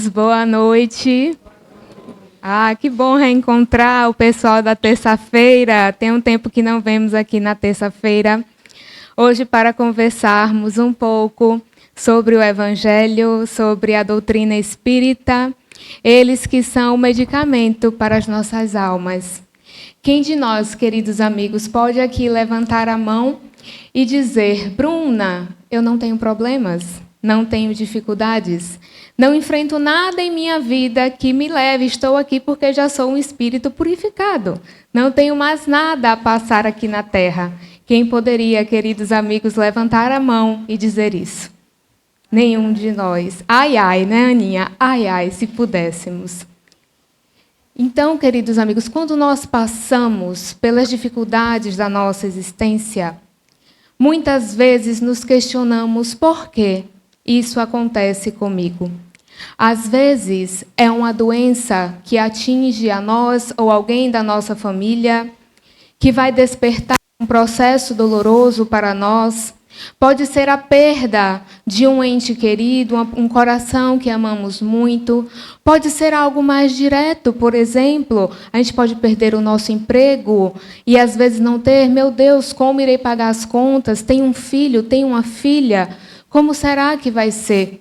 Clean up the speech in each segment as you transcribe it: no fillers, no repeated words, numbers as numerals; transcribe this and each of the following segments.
Boa noite. Que bom reencontrar o pessoal da terça-feira. Tem um tempo que não vemos aqui na terça-feira. Hoje para conversarmos um pouco sobre o Evangelho, sobre a doutrina espírita, eles que são o medicamento para as nossas almas. Quem de nós, queridos amigos, pode aqui levantar a mão e dizer: Bruna, eu não tenho problemas, não tenho dificuldades, não enfrento nada em minha vida que me leve, estou aqui porque já sou um espírito purificado, não tenho mais nada a passar aqui na Terra. Quem poderia, queridos amigos, levantar a mão e dizer isso? Nenhum de nós. Ai, ai, né, Aninha? Ai, ai, se pudéssemos. Então, queridos amigos, quando nós passamos pelas dificuldades da nossa existência, muitas vezes nos questionamos por que isso acontece comigo. Às vezes, é uma doença que atinge a nós ou alguém da nossa família, que vai despertar um processo doloroso para nós. Pode ser a perda de um ente querido, um coração que amamos muito. Pode ser algo mais direto, por exemplo, a gente pode perder o nosso emprego e às vezes não ter, meu Deus, como irei pagar as contas? Tenho um filho, tenho uma filha, como será que vai ser?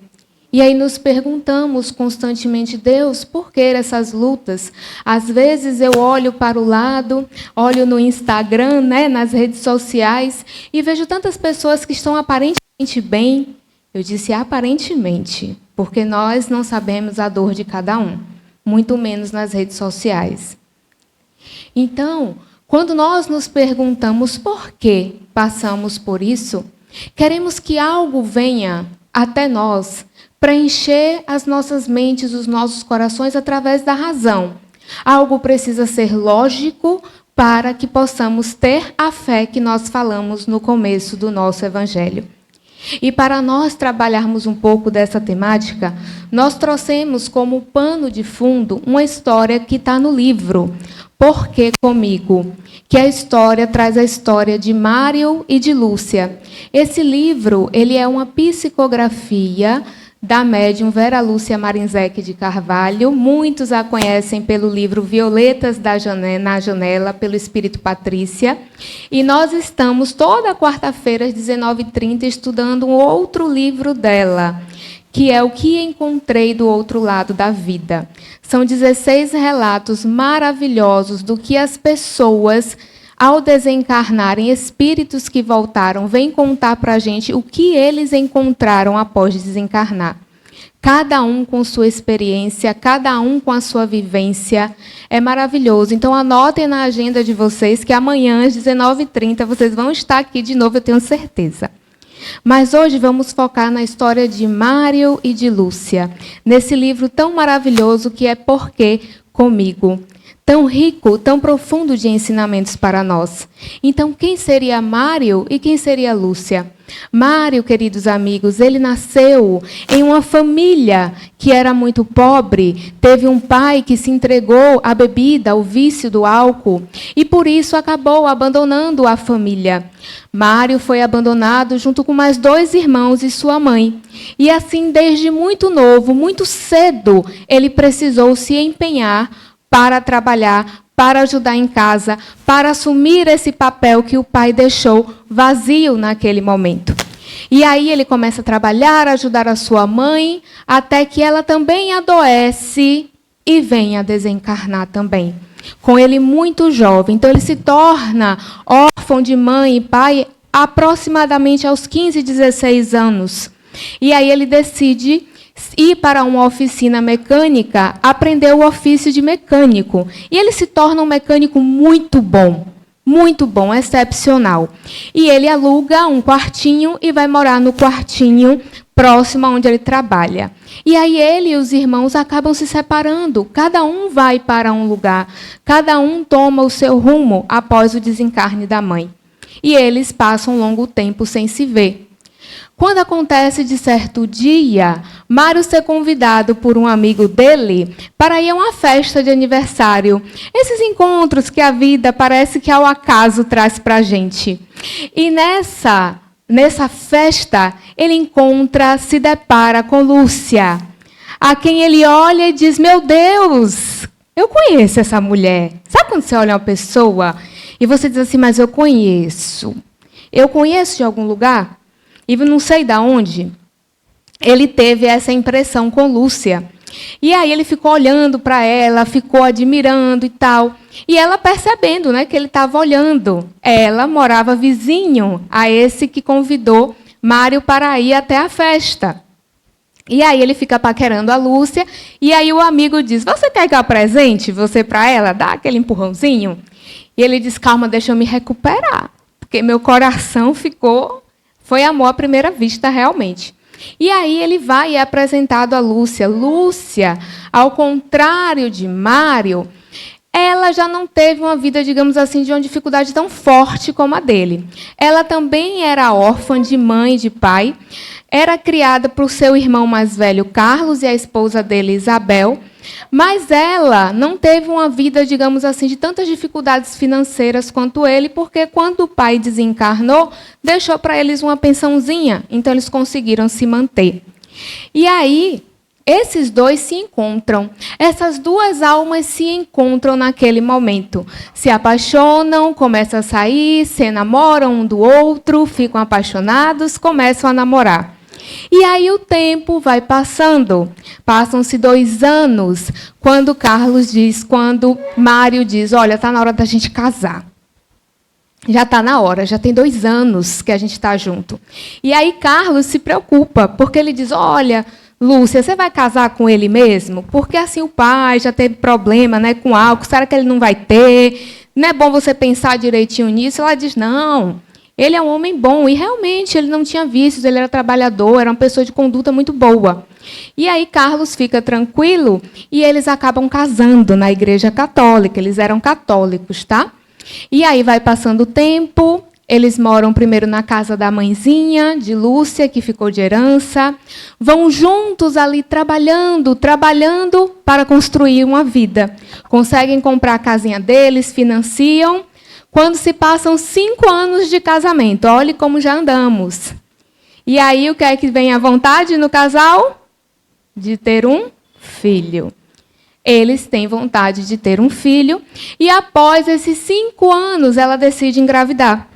E aí nos perguntamos constantemente: Deus, por que essas lutas? Às vezes eu olho para o lado, olho no Instagram, né, nas redes sociais, e vejo tantas pessoas que estão aparentemente bem. Eu disse aparentemente, porque nós não sabemos a dor de cada um, muito menos nas redes sociais. Então, quando nós nos perguntamos por que passamos por isso, queremos que algo venha até nós, preencher as nossas mentes, os nossos corações através da razão. Algo precisa ser lógico para que possamos ter a fé que nós falamos no começo do nosso Evangelho. E para nós trabalharmos um pouco dessa temática, nós trouxemos como pano de fundo uma história que está no livro Por que Comigo? Que a história traz a história de Mário e de Lúcia. Esse livro ele é uma psicografia da médium Vera Lúcia Marinzec de Carvalho. Muitos a conhecem pelo livro Violetas na Janela, pelo Espírito Patrícia. E nós estamos toda quarta-feira, às 19h30, estudando um outro livro dela, que é O que Encontrei do Outro Lado da Vida. São 16 relatos maravilhosos do que as pessoas, ao desencarnarem, espíritos que voltaram, vêm contar para a gente o que eles encontraram após desencarnar. Cada um com sua experiência, cada um com a sua vivência. É maravilhoso. Então, anotem na agenda de vocês que amanhã, às 19h30, vocês vão estar aqui de novo, eu tenho certeza. Mas hoje vamos focar na história de Mário e de Lúcia, nesse livro tão maravilhoso que é Por que Comigo? Tão rico, tão profundo de ensinamentos para nós. Então, quem seria Mário e quem seria Lúcia? Mário, queridos amigos, ele nasceu em uma família que era muito pobre, teve um pai que se entregou à bebida, ao vício do álcool, e por isso acabou abandonando a família. Mário foi abandonado junto com mais 2 irmãos e sua mãe. E assim, desde muito novo, muito cedo, ele precisou se empenhar para trabalhar, para ajudar em casa, para assumir esse papel que o pai deixou vazio naquele momento. E aí ele começa a trabalhar, a ajudar a sua mãe, até que ela também adoece e vem a desencarnar também. Com ele muito jovem. Então ele se torna órfão de mãe e pai aproximadamente aos 15, 16 anos. E aí ele decide ir para uma oficina mecânica, aprender o ofício de mecânico. E ele se torna um mecânico muito bom, excepcional. E ele aluga um quartinho e vai morar no quartinho próximo onde ele trabalha. E aí ele e os irmãos acabam se separando. Cada um vai para um lugar, cada um toma o seu rumo após o desencarne da mãe. E eles passam um longo tempo sem se ver. Quando acontece de certo dia, Mário ser convidado por um amigo dele para ir a uma festa de aniversário. Esses encontros que a vida parece que ao acaso traz para a gente. E nessa festa, ele se depara com Lúcia. a quem ele olha e diz: meu Deus, eu conheço essa mulher. Sabe quando você olha uma pessoa e você diz assim: mas eu conheço de algum lugar? E não sei de onde. Ele teve essa impressão com Lúcia. E aí ele ficou olhando para ela, ficou admirando e tal. E ela percebendo, né, que ele estava olhando. Ela morava vizinho a esse que convidou Mário para ir até a festa. E aí ele fica paquerando a Lúcia. E aí o amigo diz: você quer que eu apresente você para ela? Dá aquele empurrãozinho. E ele diz: calma, deixa eu me recuperar. Porque meu coração foi amor à primeira vista, realmente. E aí ele vai e é apresentado a Lúcia. Lúcia, ao contrário de Mário, ela já não teve uma vida, digamos assim, de uma dificuldade tão forte como a dele. Ela também era órfã de mãe e de pai, era criada por seu irmão mais velho, Carlos, e a esposa dele, Isabel, mas ela não teve uma vida, digamos assim, de tantas dificuldades financeiras quanto ele, porque quando o pai desencarnou, deixou para eles uma pensãozinha, então eles conseguiram se manter. E aí, esses dois se encontram, essas duas almas se encontram naquele momento, se apaixonam, começam a sair, se enamoram um do outro, ficam apaixonados, começam a namorar. E aí o tempo vai passando. Passam-se 2 anos, quando Mário diz: olha, está na hora da gente casar. Já está na hora, já tem 2 anos que a gente está junto. E aí Carlos se preocupa, porque ele diz: olha, Lúcia, você vai casar com ele mesmo? Porque assim o pai já teve problema, né, com álcool, será que ele não vai ter? Não é bom você pensar direitinho nisso? Ela diz: não. Ele é um homem bom, e realmente ele não tinha vícios, ele era trabalhador, era uma pessoa de conduta muito boa. E aí Carlos fica tranquilo e eles acabam casando na Igreja Católica, eles eram católicos, tá? E aí vai passando o tempo, eles moram primeiro na casa da mãezinha, de Lúcia, que ficou de herança, vão juntos ali trabalhando para construir uma vida. Conseguem comprar a casinha deles, financiam. Quando se passam 5 anos de casamento, olhe como já andamos. E aí, o que é que vem à vontade no casal? De ter um filho. Eles têm vontade de ter um filho. E após esses 5 anos, ela decide engravidar.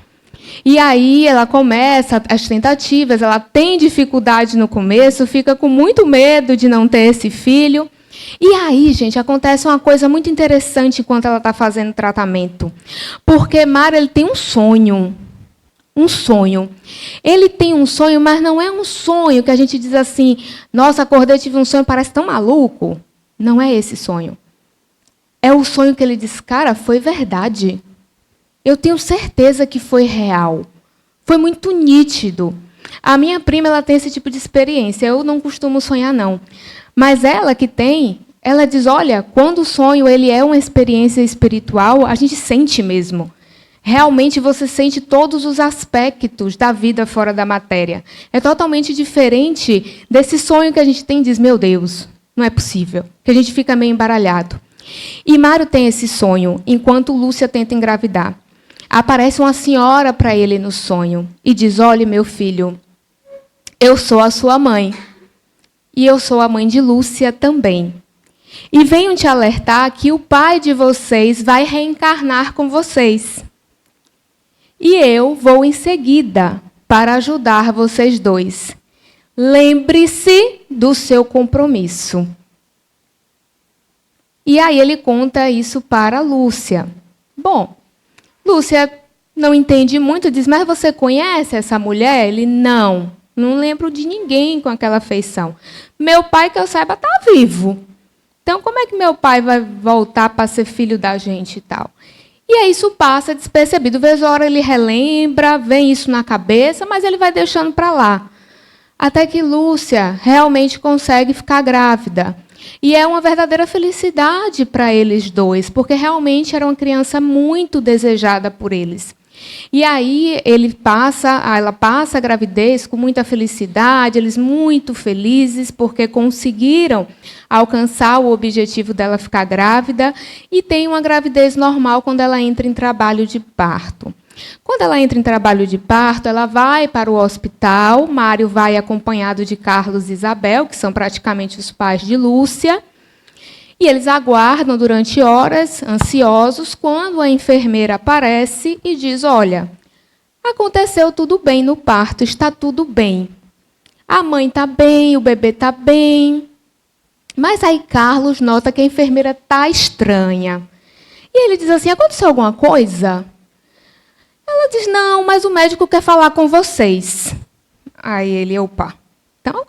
E aí, ela começa as tentativas, ela tem dificuldade no começo, fica com muito medo de não ter esse filho. E aí, gente, acontece uma coisa muito interessante enquanto ela está fazendo tratamento. Porque Mário, ele tem um sonho. Um sonho. Ele tem um sonho, mas não é um sonho que a gente diz assim: nossa, acordei, tive um sonho, parece tão maluco. Não é esse sonho. É o sonho que ele diz: cara, foi verdade. Eu tenho certeza que foi real. Foi muito nítido. A minha prima, ela tem esse tipo de experiência. Eu não costumo sonhar, não. Mas ela que tem, ela diz: olha, quando o sonho ele é uma experiência espiritual, a gente sente mesmo. Realmente você sente todos os aspectos da vida fora da matéria. É totalmente diferente desse sonho que a gente tem e diz: meu Deus, não é possível. Que a gente fica meio embaralhado. E Mário tem esse sonho, enquanto Lúcia tenta engravidar. Aparece uma senhora para ele no sonho e diz: olha, meu filho, eu sou a sua mãe. E eu sou a mãe de Lúcia também. E venho te alertar que o pai de vocês vai reencarnar com vocês. E eu vou em seguida para ajudar vocês dois. Lembre-se do seu compromisso. E aí ele conta isso para Lúcia. Bom, Lúcia não entende muito, diz: mas você conhece essa mulher? Ele: não lembro de ninguém com aquela feição. Meu pai, que eu saiba, está vivo. Então, como é que meu pai vai voltar para ser filho da gente e tal? E aí isso passa despercebido. Vez ou hora ele relembra, vem isso na cabeça, mas ele vai deixando para lá. Até que Lúcia realmente consegue ficar grávida. E é uma verdadeira felicidade para eles dois, porque realmente era uma criança muito desejada por eles. E aí ela passa a gravidez com muita felicidade, eles muito felizes, porque conseguiram alcançar o objetivo dela ficar grávida, e tem uma gravidez normal quando ela entra em trabalho de parto. Quando ela entra em trabalho de parto, ela vai para o hospital. Mário vai acompanhado de Carlos e Isabel, que são praticamente os pais de Lúcia. E eles aguardam durante horas, ansiosos, quando a enfermeira aparece e diz: olha, aconteceu tudo bem no parto, está tudo bem. A mãe está bem, o bebê está bem. Mas aí Carlos nota que a enfermeira está estranha. E ele diz assim: aconteceu alguma coisa? Ela diz: não, mas o médico quer falar com vocês. Aí ele: opa, então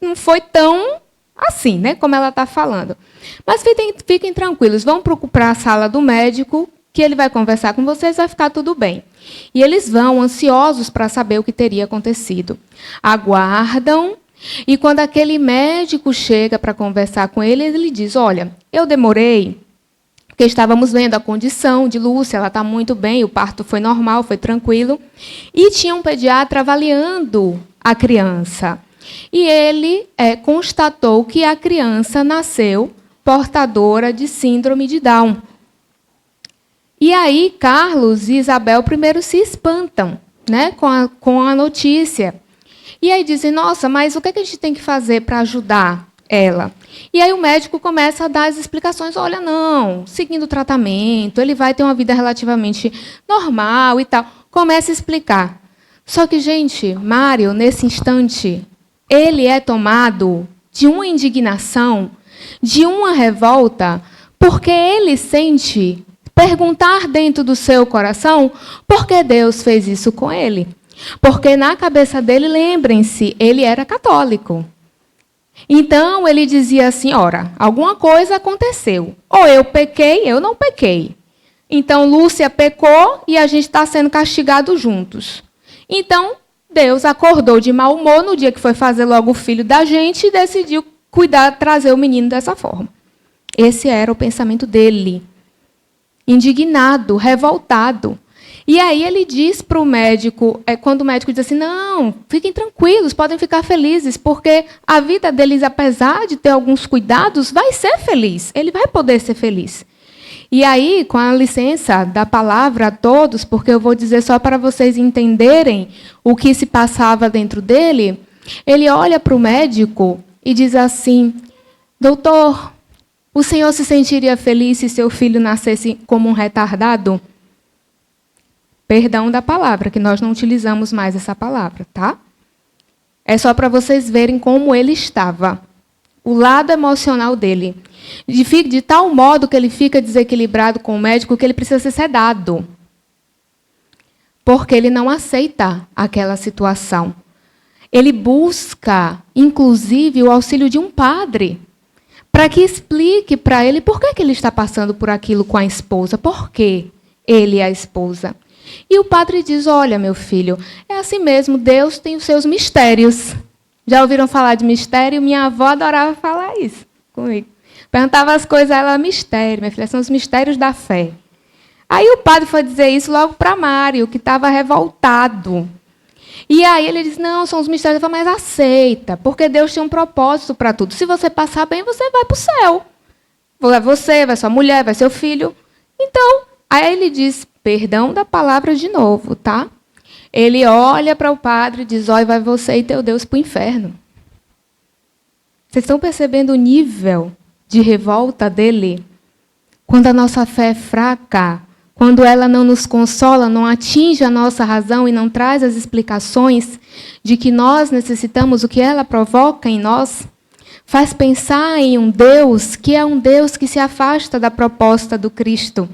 não foi tão assim, né, como ela está falando. Mas fiquem tranquilos, vão para a sala do médico, que ele vai conversar com vocês, vai ficar tudo bem. E eles vão, ansiosos para saber o que teria acontecido. Aguardam, e quando aquele médico chega para conversar com ele, ele diz: olha, eu demorei, porque estávamos vendo a condição de Lúcia, ela está muito bem, o parto foi normal, foi tranquilo, e tinha um pediatra avaliando a criança. E ele constatou que a criança nasceu portadora de síndrome de Down. E aí, Carlos e Isabel primeiro se espantam, né, com a notícia. E aí dizem: nossa, mas o que a gente tem que fazer para ajudar ela? E aí o médico começa a dar as explicações: olha, não, seguindo o tratamento, ele vai ter uma vida relativamente normal e tal. Começa a explicar. Só que, gente, Mário, nesse instante, ele é tomado de uma indignação, de uma revolta, porque ele sente perguntar dentro do seu coração por que Deus fez isso com ele. Porque na cabeça dele, lembrem-se, ele era católico. Então, ele dizia assim: ora, alguma coisa aconteceu. Ou eu pequei, eu não pequei. Então, Lúcia pecou e a gente está sendo castigado juntos. Então, Deus acordou de mau humor no dia que foi fazer logo o filho da gente e decidiu cuidar, trazer o menino dessa forma. Esse era o pensamento dele. Indignado, revoltado. E aí ele diz para o médico, quando o médico diz assim: não, fiquem tranquilos, podem ficar felizes, porque a vida deles, apesar de ter alguns cuidados, vai ser feliz. Ele vai poder ser feliz. E aí, com a licença da palavra a todos, porque eu vou dizer só para vocês entenderem o que se passava dentro dele, ele olha para o médico e diz assim: doutor, o senhor se sentiria feliz se seu filho nascesse como um retardado? Perdão da palavra, que nós não utilizamos mais essa palavra, tá? É só para vocês verem como ele estava. O lado emocional dele. De tal modo que ele fica desequilibrado com o médico que ele precisa ser sedado. Porque ele não aceita aquela situação. Ele busca, inclusive, o auxílio de um padre, para que explique para ele por que ele está passando por aquilo com a esposa, por que ele é a esposa. E o padre diz: olha, meu filho, é assim mesmo, Deus tem os seus mistérios. Já ouviram falar de mistério? Minha avó adorava falar isso comigo. Perguntava as coisas, ela: mistério, minha filha, são os mistérios da fé. Aí o padre foi dizer isso logo para Mário, que estava revoltado. E aí ele diz: não, são os mistérios da fé, mas aceita, porque Deus tem um propósito para tudo. Se você passar bem, você vai para o céu. Vai você, vai sua mulher, vai seu filho. Então, aí ele diz, perdão da palavra de novo, tá? Ele olha para o padre e diz: olha, vai você e teu Deus para o inferno. Vocês estão percebendo o nível de revolta dele? Quando a nossa fé é fraca, quando ela não nos consola, não atinge a nossa razão e não traz as explicações de que nós necessitamos, o que ela provoca em nós, faz pensar em um Deus que é um Deus que se afasta da proposta do Cristo.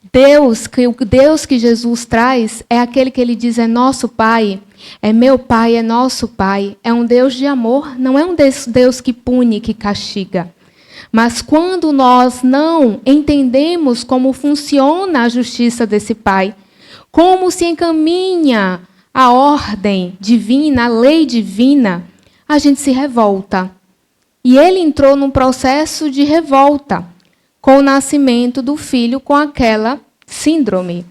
O Deus que Jesus traz é aquele que ele diz: é nosso Pai, é meu Pai, é nosso Pai. É um Deus de amor, não é um Deus que pune, que castiga. Mas quando nós não entendemos como funciona a justiça desse Pai, como se encaminha a ordem divina, a lei divina, a gente se revolta. E ele entrou num processo de revolta com o nascimento do filho com aquela síndrome.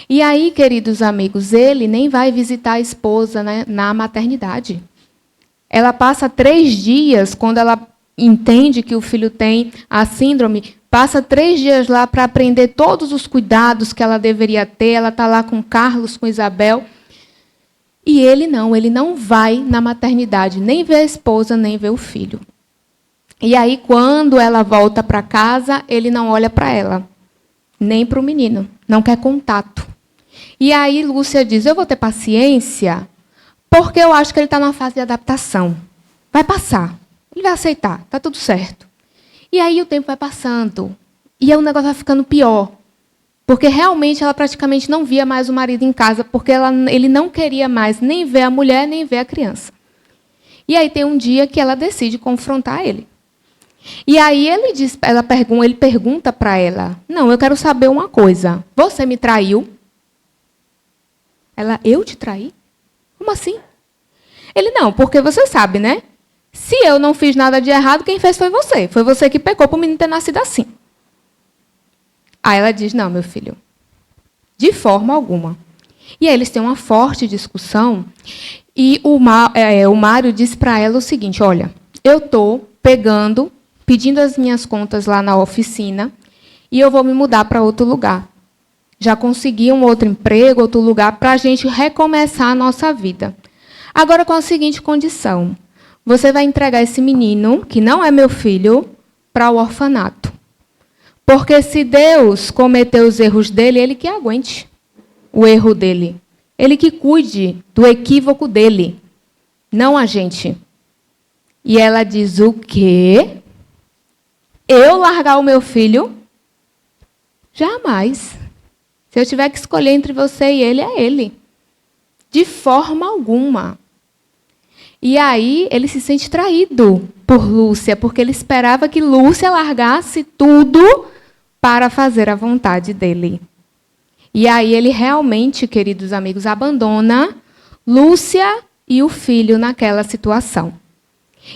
E aí, queridos amigos, ele nem vai visitar a esposa, né, na maternidade. Ela passa 3 dias, quando ela entende que o filho tem a síndrome, passa 3 dias lá para aprender todos os cuidados que ela deveria ter. Ela está lá com Carlos, com Isabel. E ele não vai na maternidade, nem vê a esposa, nem vê o filho. E aí, quando ela volta para casa, ele não olha para ela, nem para o menino, não quer contato. E aí, Lúcia diz, eu vou ter paciência, porque eu acho que ele está numa fase de adaptação. Vai passar, ele vai aceitar, está tudo certo. E aí o tempo vai passando, e aí o negócio vai ficando pior. Porque realmente ela praticamente não via mais o marido em casa, porque ele não queria mais nem ver a mulher, nem ver a criança. E aí tem um dia que ela decide confrontar ele. E aí ele pergunta para ela, não, eu quero saber uma coisa, você me traiu? Ela, eu te traí? Como assim? Ele, não, porque você sabe, né? Se eu não fiz nada de errado, quem fez foi você. Foi você que pecou para o menino ter nascido assim. Aí ela diz, não, meu filho, de forma alguma. E aí eles têm uma forte discussão, e o Mário diz para ela o seguinte, olha, eu estou pedindo as minhas contas lá na oficina, e eu vou me mudar para outro lugar. Já consegui um outro emprego, outro lugar, para a gente recomeçar a nossa vida. Agora com a seguinte condição, você vai entregar esse menino, que não é meu filho, para o orfanato. Porque se Deus cometeu os erros dele, ele que aguente o erro dele. Ele que cuide do equívoco dele, não a gente. E ela diz, o quê? Eu largar o meu filho? Jamais. Se eu tiver que escolher entre você e ele, é ele. De forma alguma. E aí ele se sente traído por Lúcia, porque ele esperava que Lúcia largasse tudo para fazer a vontade dele. E aí ele realmente, queridos amigos, abandona Lúcia e o filho naquela situação.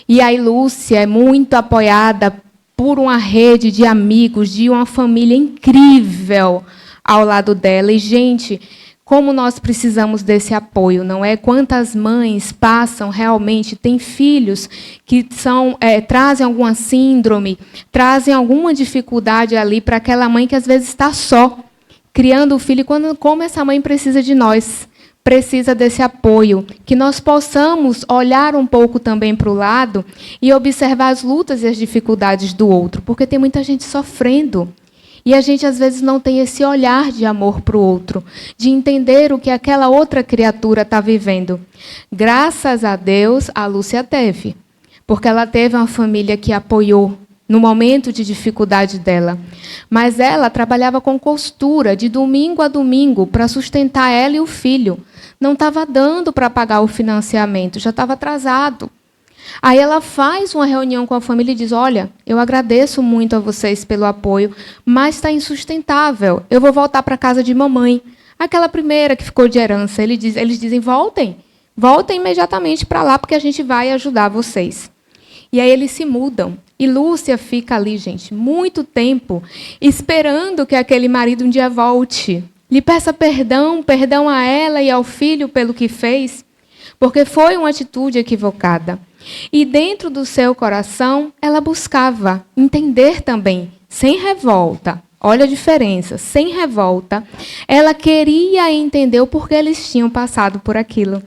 E aí Lúcia é muito apoiada por uma rede de amigos, de uma família incrível ao lado dela. E, gente, como nós precisamos desse apoio, não é? Quantas mães passam realmente, têm filhos que trazem alguma síndrome, trazem alguma dificuldade ali para aquela mãe que às vezes está só, criando o filho, como essa mãe precisa de nós, precisa desse apoio, que nós possamos olhar um pouco também para o lado e observar as lutas e as dificuldades do outro, porque tem muita gente sofrendo. E a gente, às vezes, não tem esse olhar de amor para o outro, de entender o que aquela outra criatura está vivendo. Graças a Deus, a Lúcia teve, porque ela teve uma família que apoiou no momento de dificuldade dela. Mas ela trabalhava com costura, de domingo a domingo, para sustentar ela e o filho. Não estava dando para pagar o financiamento, já estava atrasado. Aí ela faz uma reunião com a família e diz, olha, eu agradeço muito a vocês pelo apoio, mas está insustentável. Eu vou voltar para a casa de mamãe. Aquela primeira que ficou de herança. Eles dizem, voltem imediatamente para lá, porque a gente vai ajudar vocês. E aí eles se mudam. E Lúcia fica ali, gente, muito tempo, esperando que aquele marido um dia volte. Lhe peça perdão a ela e ao filho pelo que fez, porque foi uma atitude equivocada. E dentro do seu coração, ela buscava entender também, sem revolta. Olha a diferença, sem revolta. Ela queria entender o porquê eles tinham passado por aquilo.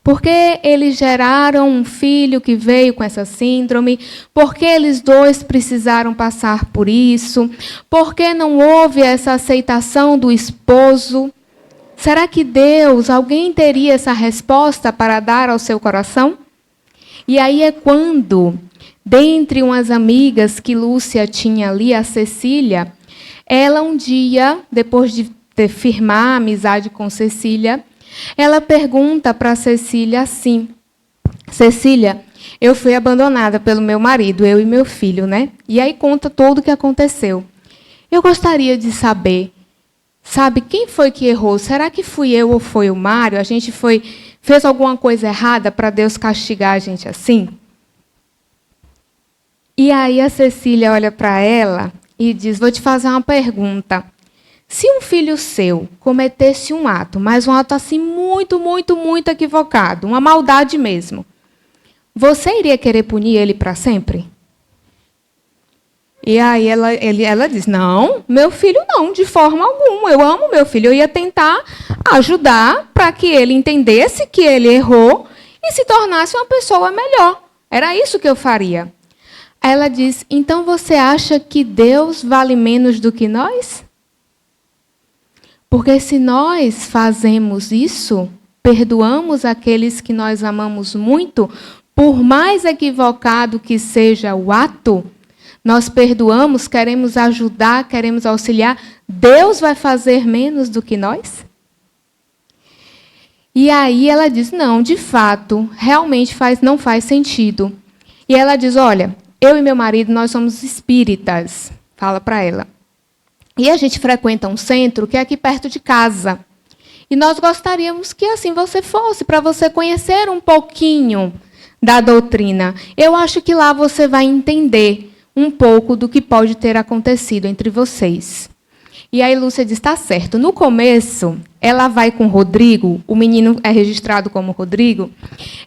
Porque eles geraram um filho que veio com essa síndrome? Porque eles dois precisaram passar por isso? Porque não houve essa aceitação do esposo? Será que Deus, alguém teria essa resposta para dar ao seu coração? E aí é quando, dentre umas amigas que Lúcia tinha ali, a Cecília, ela um dia, depois de firmar a amizade com Cecília, ela pergunta para Cecília assim, Cecília, eu fui abandonada pelo meu marido, eu e meu filho, né? E aí conta tudo o que aconteceu. Eu gostaria de saber, sabe, quem foi que errou? Será que fui eu ou foi o Mário? A gente fez alguma coisa errada para Deus castigar a gente assim? E aí a Cecília olha para ela e diz, vou te fazer uma pergunta. Se um filho seu cometesse um ato, mas um ato assim muito, muito, muito equivocado, uma maldade mesmo, você iria querer punir ele para sempre? E aí ela diz, não, meu filho não, de forma alguma. Eu amo meu filho. Eu ia tentar ajudar para que ele entendesse que ele errou e se tornasse uma pessoa melhor. Era isso que eu faria. Aí ela diz, então você acha que Deus vale menos do que nós? Porque se nós fazemos isso, perdoamos aqueles que nós amamos muito, por mais equivocado que seja o ato, nós perdoamos, queremos ajudar, queremos auxiliar, Deus vai fazer menos do que nós? E aí ela diz, não, de fato, realmente não faz sentido. E ela diz, olha, eu e meu marido, nós somos espíritas, fala para ela. E a gente frequenta um centro que é aqui perto de casa. E nós gostaríamos que assim você fosse, para você conhecer um pouquinho da doutrina. Eu acho que lá você vai entender um pouco do que pode ter acontecido entre vocês. E aí Lúcia diz, está certo. No começo, ela vai com o Rodrigo, o menino é registrado como Rodrigo,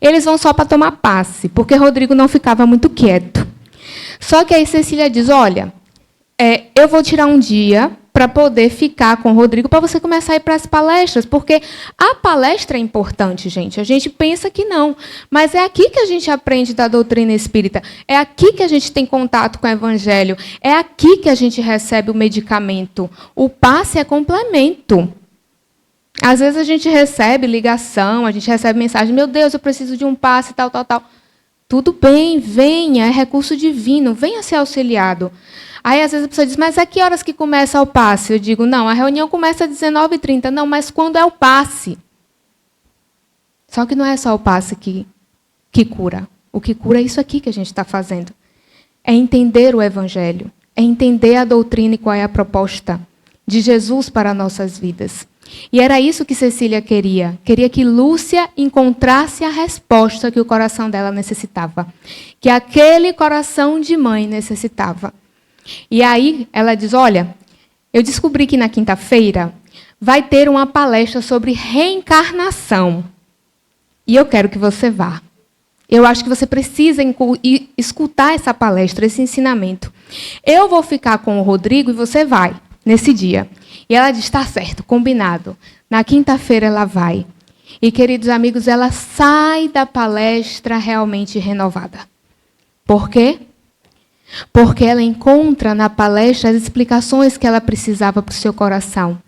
eles vão só para tomar passe, porque Rodrigo não ficava muito quieto. Só que aí Cecília diz, olha, eu vou tirar um dia para poder ficar com o Rodrigo, para você começar a ir para as palestras, porque a palestra é importante, gente. A gente pensa que não, mas é aqui que a gente aprende da doutrina espírita, é aqui que a gente tem contato com o evangelho, é aqui que a gente recebe o medicamento. O passe é complemento. Às vezes a gente recebe ligação, a gente recebe mensagem, meu Deus, eu preciso de um passe, tal, tal, tal. Tudo bem, venha, é recurso divino, venha ser auxiliado. Aí, às vezes, a pessoa diz, mas a que horas que começa o passe? Eu digo, não, a reunião começa às 19h30. Não, mas quando é o passe? Só que não é só o passe que cura. O que cura é isso aqui que a gente está fazendo. É entender o evangelho, é entender a doutrina e qual é a proposta de Jesus para nossas vidas. E era isso que Cecília queria. Queria que Lúcia encontrasse a resposta que o coração dela necessitava. Que aquele coração de mãe necessitava. E aí ela diz, olha, eu descobri que na quinta-feira vai ter uma palestra sobre reencarnação. E eu quero que você vá. Eu acho que você precisa escutar essa palestra, esse ensinamento. Eu vou ficar com o Rodrigo e você vai, nesse dia. E ela diz, está certo, combinado. Na quinta-feira ela vai. E, queridos amigos, ela sai da palestra realmente renovada. Por quê? Porque ela encontra na palestra as explicações que ela precisava para o seu coração.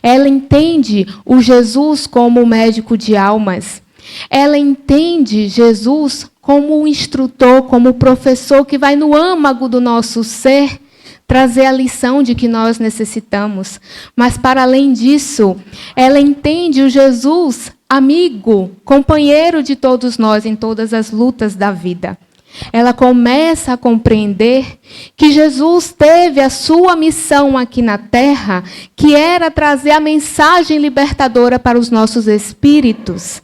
Ela entende o Jesus como o médico de almas. Ela entende Jesus como o instrutor, como o professor que vai no âmago do nosso ser trazer a lição de que nós necessitamos. Mas, para além disso, ela entende o Jesus amigo, companheiro de todos nós em todas as lutas da vida. Ela começa a compreender que Jesus teve a sua missão aqui na Terra, que era trazer a mensagem libertadora para os nossos espíritos.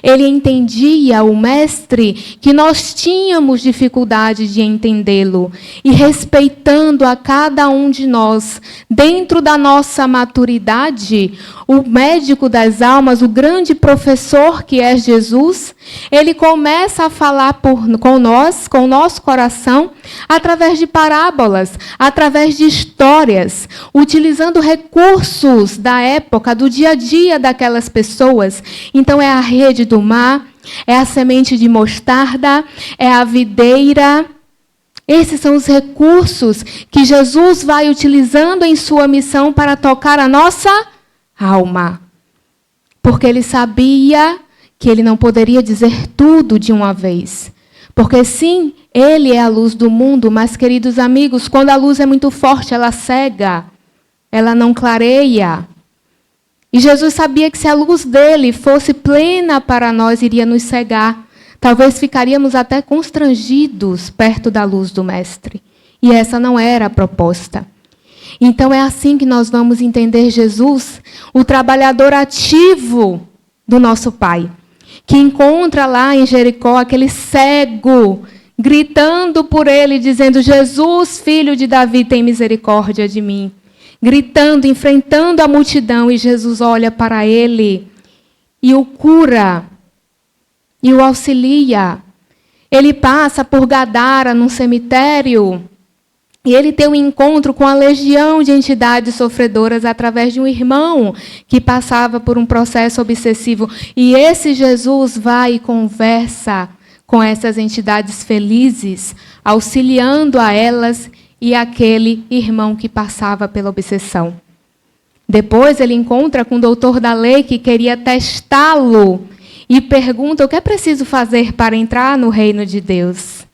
Ele entendia, o mestre, que nós tínhamos dificuldade de entendê-lo. E respeitando a cada um de nós, dentro da nossa maturidade, o médico das almas, o grande professor que é Jesus, ele começa a falar com nós, com o nosso coração, através de parábolas, através de histórias, utilizando recursos da época, do dia a dia daquelas pessoas. Então, é a rede do mar, é a semente de mostarda, é a videira. Esses são os recursos que Jesus vai utilizando em sua missão para tocar a nossa alma. Porque ele sabia que ele não poderia dizer tudo de uma vez. Porque sim, ele é a luz do mundo, mas, queridos amigos, quando a luz é muito forte, ela cega, ela não clareia. E Jesus sabia que se a luz dele fosse plena para nós, iria nos cegar. Talvez ficaríamos até constrangidos perto da luz do Mestre. E essa não era a proposta. Então é assim que nós vamos entender Jesus, o trabalhador ativo do nosso Pai, que encontra lá em Jericó aquele cego, gritando por ele, dizendo, Jesus, filho de Davi, tem misericórdia de mim. Gritando, enfrentando a multidão, e Jesus olha para ele e o cura, e o auxilia. Ele passa por Gadara, num cemitério, E ele tem um encontro com a legião de entidades sofredoras através de um irmão que passava por um processo obsessivo. E esse Jesus vai e conversa com essas entidades felizes, auxiliando a elas e aquele irmão que passava pela obsessão. Depois ele encontra com o doutor da lei que queria testá-lo e pergunta o que é preciso fazer para entrar no reino de Deus.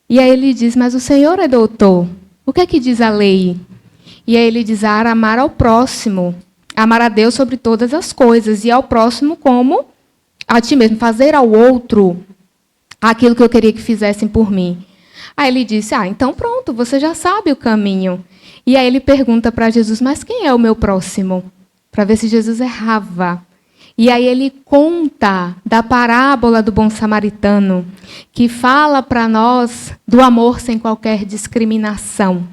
E aí ele diz, mas o Senhor é doutor, o que é que diz a lei? E aí ele diz, amar ao próximo, amar a Deus sobre todas as coisas, e ao próximo como a ti mesmo, fazer ao outro aquilo que eu queria que fizessem por mim. Aí ele disse, então pronto, você já sabe o caminho. E aí ele pergunta para Jesus, mas quem é o meu próximo? Para ver se Jesus errava. E aí ele conta da parábola do bom samaritano, que fala para nós do amor sem qualquer discriminação.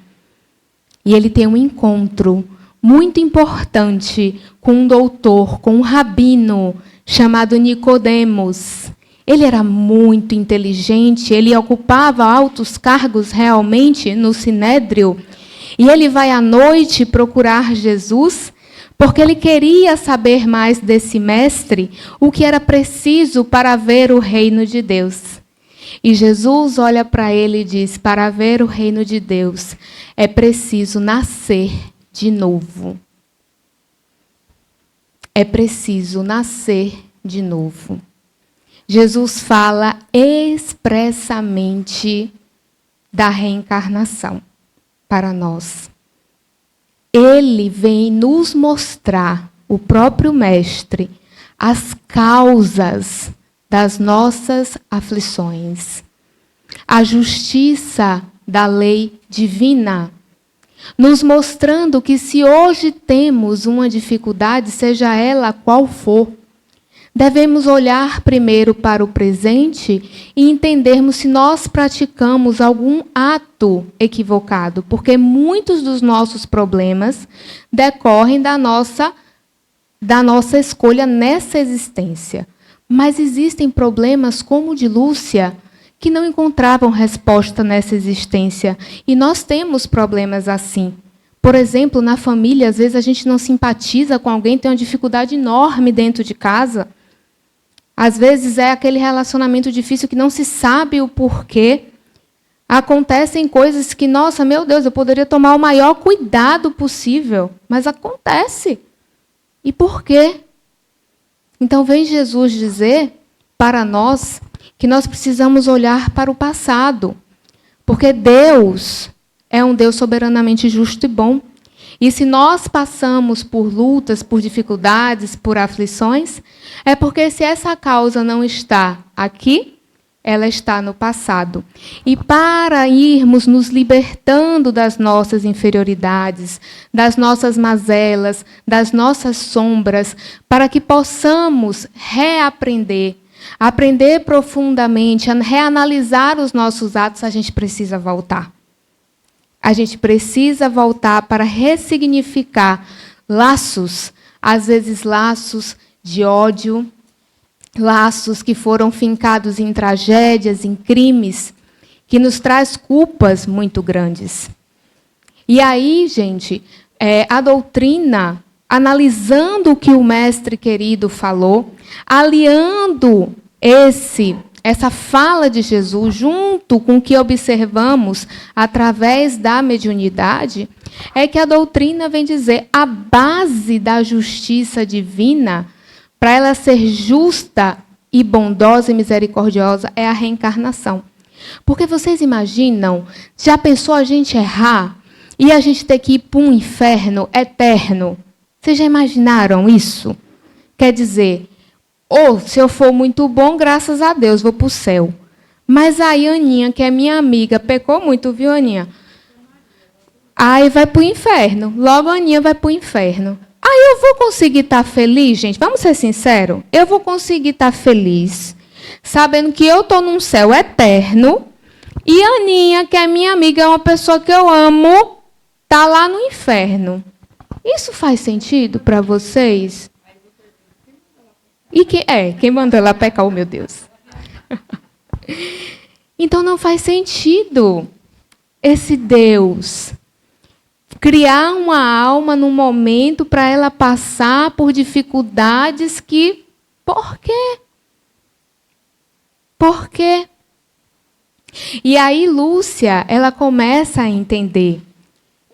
E ele tem um encontro muito importante com um doutor, com um rabino chamado Nicodemos. Ele era muito inteligente, ele ocupava altos cargos realmente no Sinédrio. E ele vai à noite procurar Jesus, porque ele queria saber mais desse mestre, o que era preciso para ver o reino de Deus. E Jesus olha para ele e diz, para ver o reino de Deus, é preciso nascer de novo. É preciso nascer de novo. Jesus fala expressamente da reencarnação para nós. Ele vem nos mostrar, o próprio Mestre, as causas das nossas aflições. A justiça da lei divina. Nos mostrando que se hoje temos uma dificuldade, seja ela qual for, devemos olhar primeiro para o presente e entendermos se nós praticamos algum ato equivocado, porque muitos dos nossos problemas decorrem da nossa escolha nessa existência. Mas existem problemas como o de Lúcia, que não encontravam resposta nessa existência. E nós temos problemas assim. Por exemplo, na família, às vezes a gente não simpatiza com alguém, tem uma dificuldade enorme dentro de casa. Às vezes é aquele relacionamento difícil que não se sabe o porquê. Acontecem coisas que, nossa, meu Deus, eu poderia tomar o maior cuidado possível, mas acontece. E por quê? Então vem Jesus dizer para nós que nós precisamos olhar para o passado, porque Deus é um Deus soberanamente justo e bom. E se nós passamos por lutas, por dificuldades, por aflições, é porque se essa causa não está aqui, ela está no passado. E para irmos nos libertando das nossas inferioridades, das nossas mazelas, das nossas sombras, para que possamos reaprender, aprender profundamente, a reanalisar os nossos atos, a gente precisa voltar. A gente precisa voltar para ressignificar laços, às vezes laços de ódio, laços que foram fincados em tragédias, em crimes, que nos traz culpas muito grandes. E aí, gente, a doutrina, analisando o que o mestre querido falou, aliando essa fala de Jesus junto com o que observamos através da mediunidade, é que a doutrina vem dizer a base da justiça divina, para ela ser justa e bondosa e misericordiosa, é a reencarnação. Porque vocês imaginam, já pensou a gente errar e a gente ter que ir para um inferno eterno? Vocês já imaginaram isso? Quer dizer, se eu for muito bom, graças a Deus, vou para o céu. Mas aí a Aninha, que é minha amiga, pecou muito, viu, Aninha? Aí vai para o inferno. Logo a Aninha vai para o inferno. Aí eu vou conseguir estar feliz, gente? Vamos ser sinceros? Eu vou conseguir estar feliz, sabendo que eu estou num céu eterno, e a Aninha, que é minha amiga, é uma pessoa que eu amo, está lá no inferno. Isso faz sentido para vocês? E quem mandou ela pecar, oh meu Deus. Então não faz sentido. esse Deus criar uma alma num momento para ela passar por dificuldades que... Por quê? Por quê? E aí Lúcia, ela começa a entender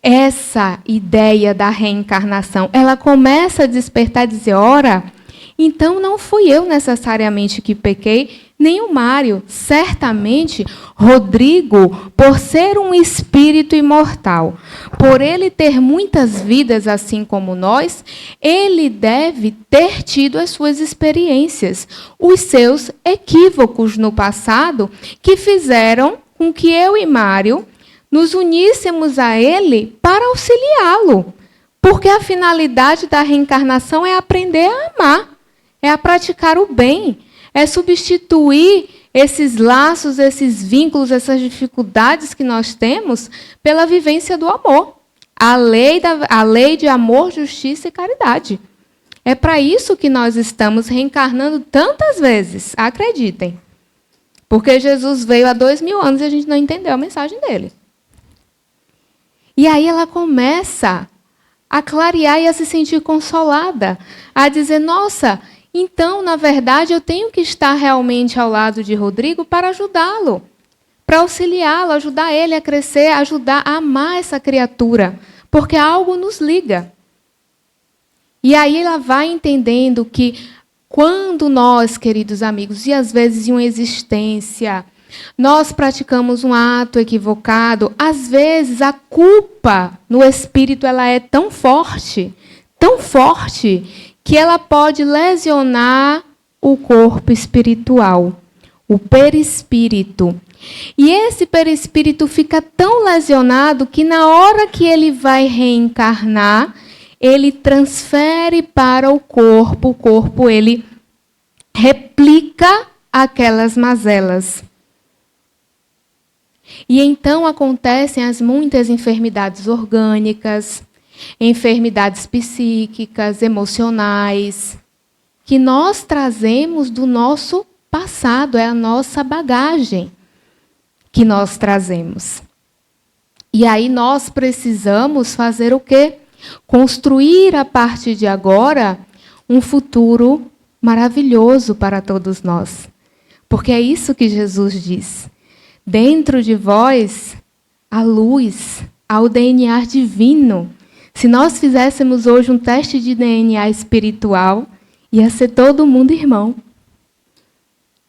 essa ideia da reencarnação. Ela começa a despertar e dizer, ora, então não fui eu necessariamente que pequei, nem o Mário. Certamente, Rodrigo, por ser um espírito imortal, por ele ter muitas vidas assim como nós, ele deve ter tido as suas experiências, os seus equívocos no passado, que fizeram com que eu e Mário nos uníssemos a ele para auxiliá-lo. Porque a finalidade da reencarnação é aprender a amar, é a praticar o bem, é substituir esses laços, esses vínculos, essas dificuldades que nós temos pela vivência do amor. A lei de amor, justiça e caridade. É para isso que nós estamos reencarnando tantas vezes, acreditem. Porque Jesus veio há 2000 anos e a gente não entendeu a mensagem dele. E aí ela começa a clarear e a se sentir consolada, a dizer, nossa, então, na verdade, eu tenho que estar realmente ao lado de Rodrigo para ajudá-lo, para auxiliá-lo, ajudar ele a crescer, ajudar a amar essa criatura, porque algo nos liga. E aí ela vai entendendo que quando nós, queridos amigos, e às vezes em uma existência, nós praticamos um ato equivocado, às vezes a culpa no espírito ela é tão forte, que ela pode lesionar o corpo espiritual, o perispírito. E esse perispírito fica tão lesionado que na hora que ele vai reencarnar, ele transfere para o corpo ele replica aquelas mazelas. E então acontecem as muitas enfermidades orgânicas, enfermidades psíquicas, emocionais, que nós trazemos do nosso passado, é a nossa bagagem que nós trazemos. E aí nós precisamos fazer o quê? Construir a partir de agora um futuro maravilhoso para todos nós. Porque é isso que Jesus diz. Dentro de vós, a luz, há o DNA divino. Se nós fizéssemos hoje um teste de DNA espiritual, ia ser todo mundo irmão.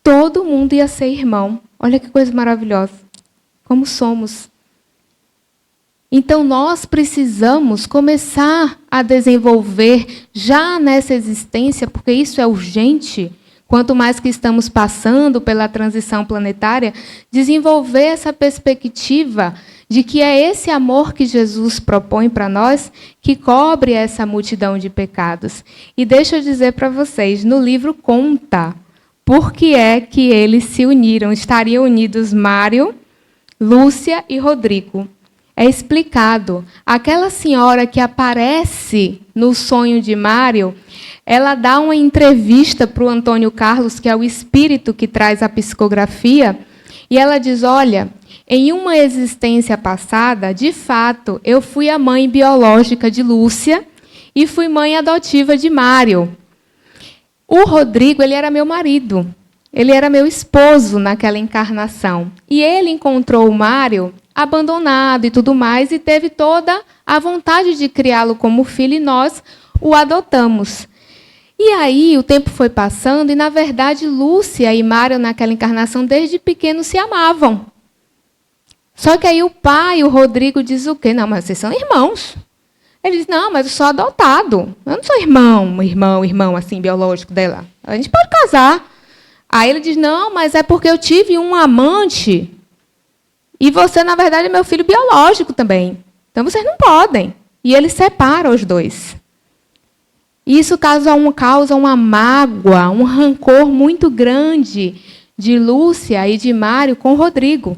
Todo mundo ia ser irmão. Olha que coisa maravilhosa. Como somos. Então, nós precisamos começar a desenvolver, já nessa existência, porque isso é urgente, quanto mais que estamos passando pela transição planetária, desenvolver essa perspectiva de que é esse amor que Jesus propõe para nós que cobre essa multidão de pecados. E deixa eu dizer para vocês, no livro conta por que é que eles se uniram. Estariam unidos Mário, Lúcia e Rodrigo. É explicado. Aquela senhora que aparece no sonho de Mário, ela dá uma entrevista para o Antônio Carlos, que é o espírito que traz a psicografia, e ela diz, olha, em uma existência passada, de fato, eu fui a mãe biológica de Lúcia e fui mãe adotiva de Mário. O Rodrigo, ele era meu marido, ele era meu esposo naquela encarnação. E ele encontrou o Mário abandonado e tudo mais, e teve toda a vontade de criá-lo como filho, e nós o adotamos. E aí o tempo foi passando, e, na verdade, Lúcia e Mário, naquela encarnação, desde pequenos, se amavam. Só que aí o pai, o Rodrigo, diz o quê? Não, mas vocês são irmãos. Ele diz, não, mas eu sou adotado. Eu não sou irmão, assim, biológico dela. A gente pode casar. Aí ele diz, não, mas é porque eu tive um amante, e você, na verdade, é meu filho biológico também. Então, vocês não podem. E ele separa os dois. Isso causa uma mágoa, um rancor muito grande de Lúcia e de Mário com Rodrigo.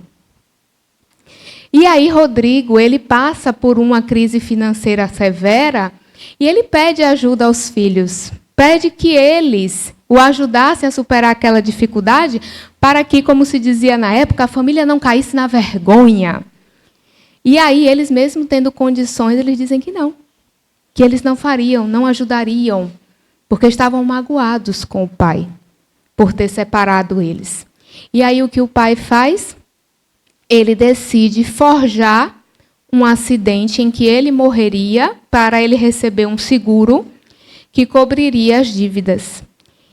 E aí Rodrigo, ele passa por uma crise financeira severa e ele pede ajuda aos filhos. Pede que eles o ajudassem a superar aquela dificuldade para que, como se dizia na época, a família não caísse na vergonha. E aí, eles mesmo tendo condições, eles dizem que eles não fariam, não ajudariam, porque estavam magoados com o pai, por ter separado eles. E aí, o que o pai faz? Ele decide forjar um acidente em que ele morreria para ele receber um seguro que cobriria as dívidas.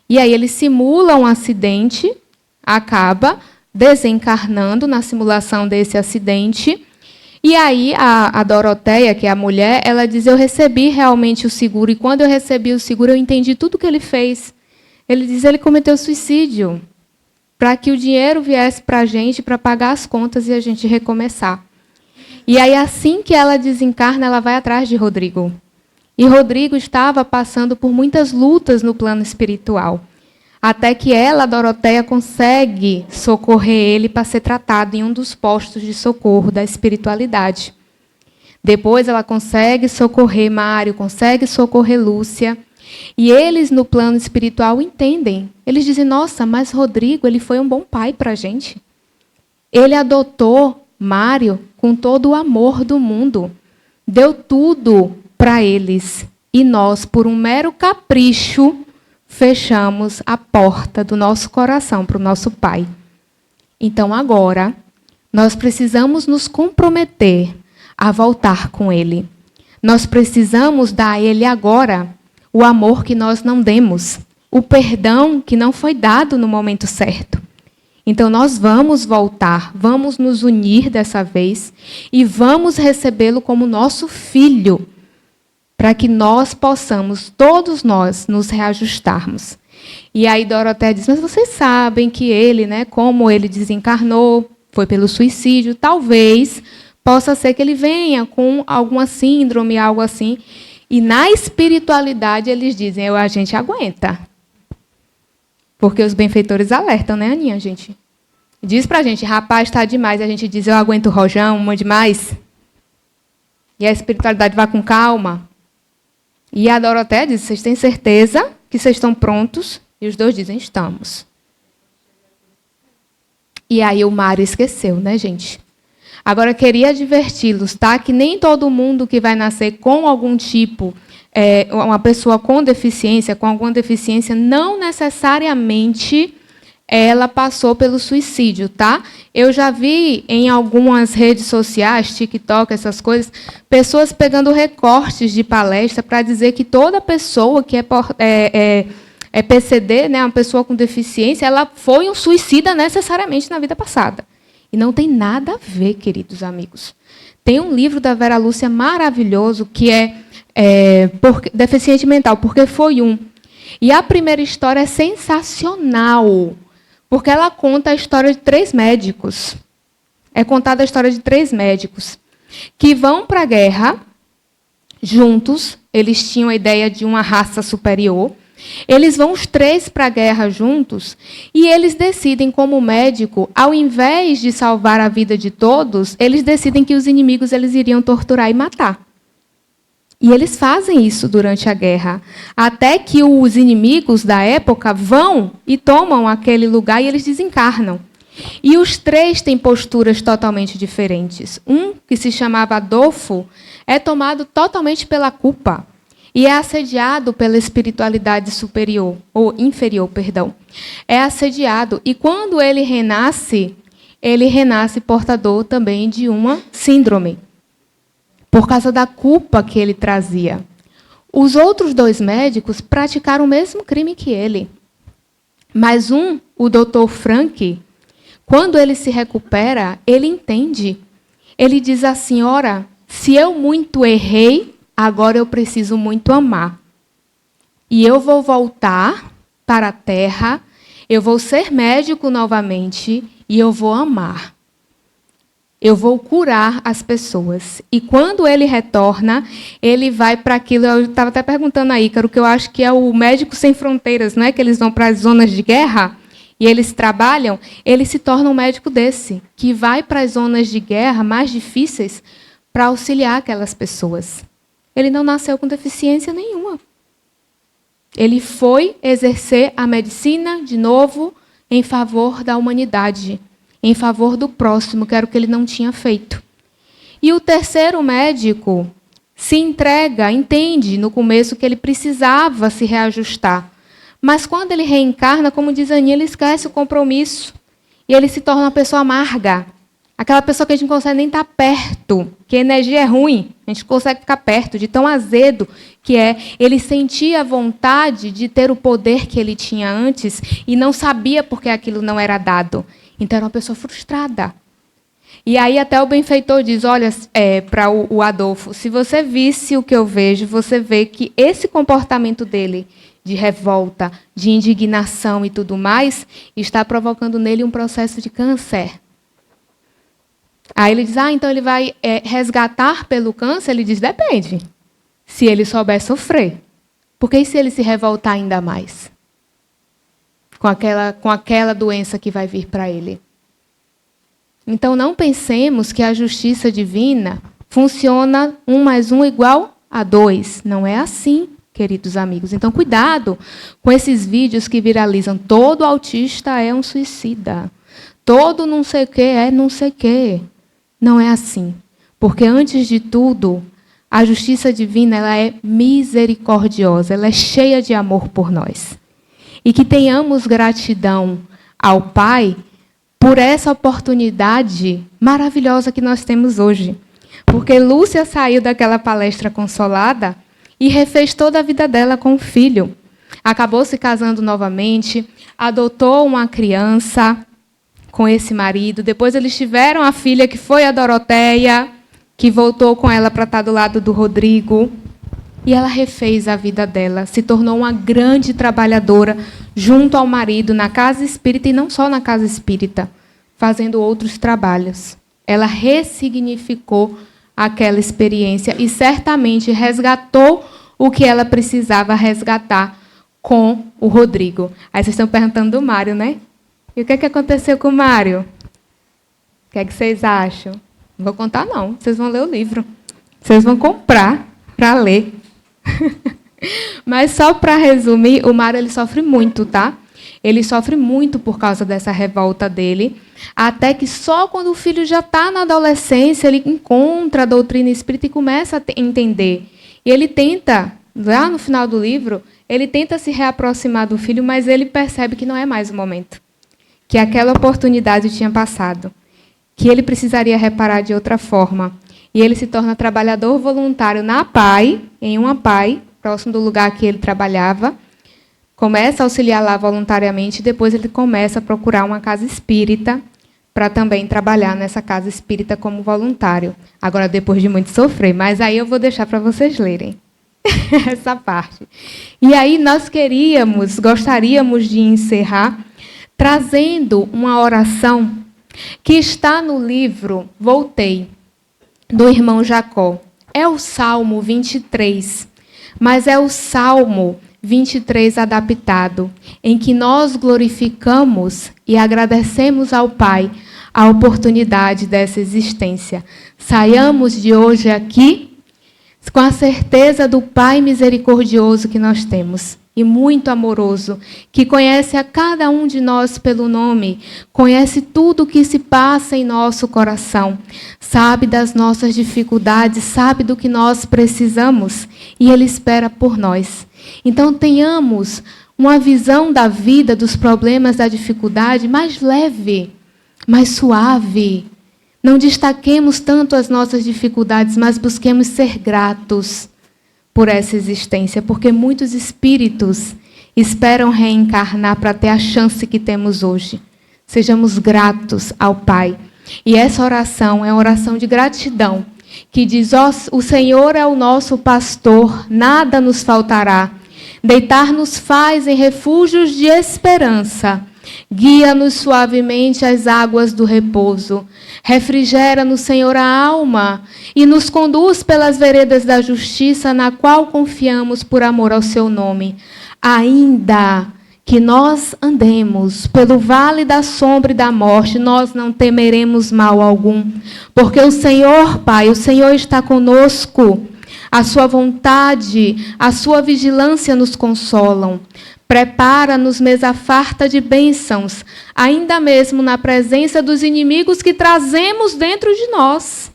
E aí ele simula um acidente, acaba desencarnando na simulação desse acidente. E aí a Doroteia, que é a mulher, ela diz, eu recebi realmente o seguro, e quando eu recebi o seguro, eu entendi tudo o que ele fez. Ele diz, ele cometeu suicídio, para que o dinheiro viesse para a gente, para pagar as contas e a gente recomeçar. E aí, assim que ela desencarna, ela vai atrás de Rodrigo. E Rodrigo estava passando por muitas lutas no plano espiritual, até que ela, Doroteia, consegue socorrer ele para ser tratado em um dos postos de socorro da espiritualidade. Depois ela consegue socorrer Mário, consegue socorrer Lúcia. E eles, no plano espiritual, entendem. Eles dizem, nossa, mas Rodrigo, ele foi um bom pai para a gente. Ele adotou Mário com todo o amor do mundo. Deu tudo para eles. E nós, por um mero capricho, fechamos a porta do nosso coração para o nosso pai. Então, agora, nós precisamos nos comprometer a voltar com ele. Nós precisamos dar a ele agora o amor que nós não demos, o perdão que não foi dado no momento certo. Então, nós vamos voltar, vamos nos unir dessa vez e vamos recebê-lo como nosso filho, para que nós possamos, todos nós, nos reajustarmos. E aí Doroteia diz, mas vocês sabem que ele, como ele desencarnou, foi pelo suicídio, talvez possa ser que ele venha com alguma síndrome, algo assim. E na espiritualidade eles dizem, a gente aguenta. Porque os benfeitores alertam, né, Aninha, gente? Diz pra gente, rapaz, está demais. E a gente diz, eu aguento o rojão, uma demais. E a espiritualidade vai com calma. E a Doroteia diz, vocês têm certeza que vocês estão prontos? E os dois dizem, estamos. E aí o Mário esqueceu, né, gente? Agora, queria adverti-los, tá? Que nem todo mundo que vai nascer com algum tipo, uma pessoa com deficiência, com alguma deficiência, não necessariamente ela passou pelo suicídio, tá? Eu já vi em algumas redes sociais, TikTok, essas coisas, pessoas pegando recortes de palestra para dizer que toda pessoa que é PCD, né, uma pessoa com deficiência, ela foi um suicida necessariamente na vida passada. E não tem nada a ver, queridos amigos. Tem um livro da Vera Lúcia maravilhoso, que é Deficiente Mental, porque foi um. E a primeira história é sensacional, porque ela conta a história de 3 médicos. É contada a história de 3 médicos que vão para a guerra juntos. Eles tinham a ideia de uma raça superior. Eles vão os 3 para a guerra juntos e eles decidem, como médico, ao invés de salvar a vida de todos, eles decidem que os inimigos eles iriam torturar e matar. E eles fazem isso durante a guerra, até que os inimigos da época vão e tomam aquele lugar e eles desencarnam. E os 3 têm posturas totalmente diferentes. Um, que se chamava Adolfo, é tomado totalmente pela culpa. E é assediado pela espiritualidade superior, ou inferior, perdão. É assediado. E quando ele renasce portador também de uma síndrome, por causa da culpa que ele trazia. Os outros 2 médicos praticaram o mesmo crime que ele. Mas o Dr. Frank, quando ele se recupera, ele entende. Ele diz assim, ora, se eu muito errei, agora eu preciso muito amar. E eu vou voltar para a Terra, eu vou ser médico novamente e eu vou amar. Eu vou curar as pessoas. E quando ele retorna, ele vai para aquilo. Eu estava até perguntando a Ícaro, que eu acho que é o Médicos Sem Fronteiras, não é? Que eles vão para as zonas de guerra e eles trabalham. Ele se torna um médico desse, que vai para as zonas de guerra mais difíceis para auxiliar aquelas pessoas. Ele não nasceu com deficiência nenhuma. Ele foi exercer a medicina, de novo, em favor da humanidade, em favor do próximo, que era o que ele não tinha feito. E o terceiro médico se entrega, entende no começo que ele precisava se reajustar. Mas quando ele reencarna, como diz a Aninha, ele esquece o compromisso. E ele se torna uma pessoa amarga. Aquela pessoa que a gente não consegue nem estar perto, que a energia é ruim, a gente consegue ficar perto, de tão azedo que é. Ele sentia a vontade de ter o poder que ele tinha antes e não sabia porque aquilo não era dado. Então, era uma pessoa frustrada. E aí até o benfeitor diz, olha, para o Adolfo, se você visse o que eu vejo, você vê que esse comportamento dele, de revolta, de indignação e tudo mais, está provocando nele um processo de câncer. Aí ele diz, então ele vai resgatar pelo câncer? Ele diz, depende. Se ele souber sofrer. Porque e se ele se revoltar ainda mais? Com aquela doença que vai vir para ele. Então, não pensemos que a justiça divina funciona 1 mais 1 igual a 2. Não é assim, queridos amigos. Então, cuidado com esses vídeos que viralizam. Todo autista é um suicida. Todo não sei o que é não sei o que. Não é assim. Porque, antes de tudo, a justiça divina ela é misericordiosa. Ela é cheia de amor por nós. E que tenhamos gratidão ao Pai por essa oportunidade maravilhosa que nós temos hoje. Porque Lúcia saiu daquela palestra consolada e refez toda a vida dela com o filho. Acabou se casando novamente, adotou uma criança com esse marido. Depois eles tiveram a filha, que foi a Doroteia, que voltou com ela para estar do lado do Rodrigo. E ela refez a vida dela, se tornou uma grande trabalhadora junto ao marido na casa espírita e não só na casa espírita, fazendo outros trabalhos. Ela ressignificou aquela experiência e certamente resgatou o que ela precisava resgatar com o Rodrigo. Aí vocês estão perguntando do Mário, né? E o que aconteceu com o Mário? O que vocês acham? Não vou contar, não. Vocês vão ler o livro. Vocês vão comprar para ler. Mas só para resumir, o Mário ele sofre muito, tá? Ele sofre muito por causa dessa revolta dele, até que só quando o filho já está na adolescência, ele encontra a doutrina espírita e começa a entender. E ele tenta, lá no final do livro, ele tenta se reaproximar do filho, mas ele percebe que não é mais o momento, que aquela oportunidade tinha passado, que ele precisaria reparar de outra forma. E ele se torna trabalhador voluntário na PAI, em uma PAI, próximo do lugar que ele trabalhava, começa a auxiliar lá voluntariamente, e depois ele começa a procurar uma casa espírita para também trabalhar nessa casa espírita como voluntário. Agora, depois de muito sofrer, mas aí eu vou deixar para vocês lerem essa parte. E aí nós gostaríamos de encerrar trazendo uma oração que está no livro Voltei, do irmão Jacó. É o Salmo 23, mas é o Salmo 23 adaptado, em que nós glorificamos e agradecemos ao Pai a oportunidade dessa existência. Saiamos de hoje aqui com a certeza do Pai misericordioso que nós temos e muito amoroso, que conhece a cada um de nós pelo nome, conhece tudo o que se passa em nosso coração, sabe das nossas dificuldades, sabe do que nós precisamos e Ele espera por nós. Então, tenhamos uma visão da vida, dos problemas, da dificuldade mais leve, mais suave. Não destaquemos tanto as nossas dificuldades, mas busquemos ser gratos por essa existência, porque muitos espíritos esperam reencarnar para ter a chance que temos hoje. Sejamos gratos ao Pai. E essa oração é uma oração de gratidão, que diz, o Senhor é o nosso pastor, nada nos faltará. Deitar-nos faz em refúgios de esperança. Guia-nos suavemente às águas do repouso. Refrigera-nos, Senhor, a alma e nos conduz pelas veredas da justiça, na qual confiamos por amor ao seu nome. Ainda que nós andemos pelo vale da sombra e da morte, nós não temeremos mal algum, porque o Senhor, Pai, o Senhor está conosco. A sua vontade, a sua vigilância nos consolam. Prepara-nos mesa farta de bênçãos, ainda mesmo na presença dos inimigos que trazemos dentro de nós.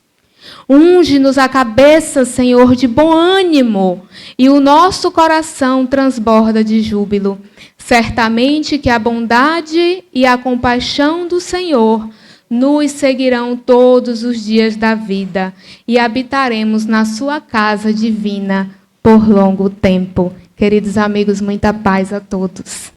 Unge-nos a cabeça, Senhor, de bom ânimo, e o nosso coração transborda de júbilo. Certamente que a bondade e a compaixão do Senhor nos seguirão todos os dias da vida, e habitaremos na sua casa divina por longo tempo. Queridos amigos, muita paz a todos.